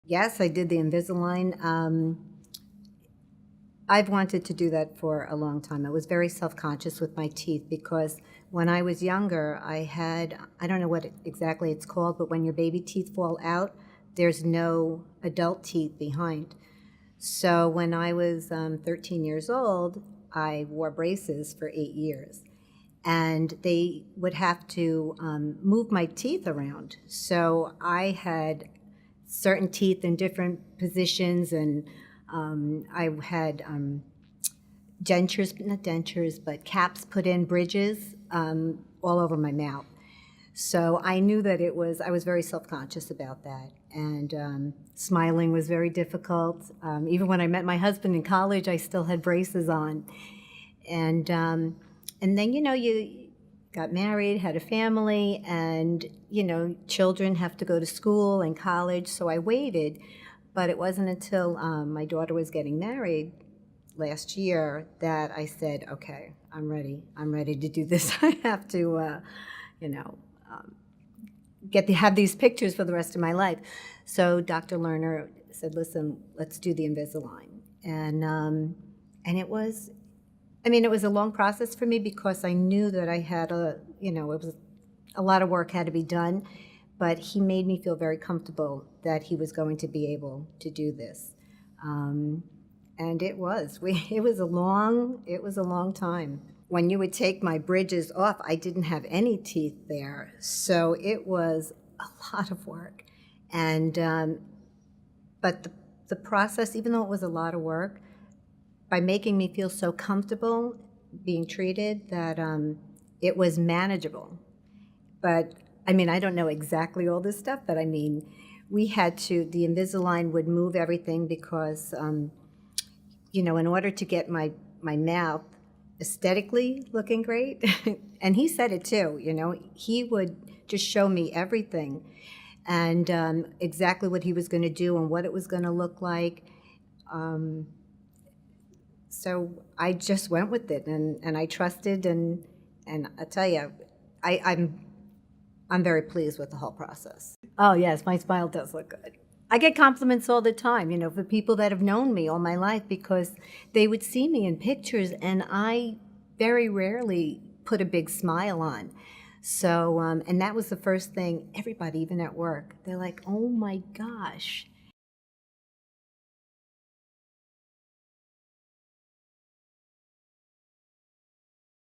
Yes, I did the Invisalign. I've wanted to do that for a long time. I was very self-conscious with my teeth because when I was younger, I don't know what exactly it's called, but when your baby teeth fall out, there's no adult teeth behind. So when I was 13 years old, I wore braces for 8 years. And they would have to move my teeth around. So I had certain teeth in different positions, and I had dentures, not dentures, but caps put in, bridges all over my mouth. So I knew that I was very self-conscious about that. And smiling was very difficult. Even when I met my husband in college, I still had braces on. And then, you got married, had a family, and, children have to go to school and college. So I waited. But it wasn't until my daughter was getting married last year that I said, okay, I'm ready. I'm ready to do this. I have to, you know, um, have these pictures for the rest of my life. So Dr. Lerner said, listen, let's do the Invisalign. And it was, it was a long process for me because I knew that I had it was a lot of work had to be done, but he made me feel very comfortable that he was going to be able to do this. And it was. It was a long time. When you would take my bridges off, I didn't have any teeth there, so it was a lot of work. And but the process, even though it was a lot of work, by making me feel so comfortable being treated that it was manageable. But I don't know exactly all this stuff, but the Invisalign would move everything because, in order to get my mouth aesthetically looking great, and he said it too, he would just show me everything and exactly what he was going to do and what it was going to look like. So I just went with it, and I trusted, and I tell you, I'm very pleased with the whole process. Oh yes, my smile does look good. I get compliments all the time, for people that have known me all my life because they would see me in pictures, and I very rarely put a big smile on. So, and that was the first thing. Everybody, even at work, they're like, "Oh my gosh."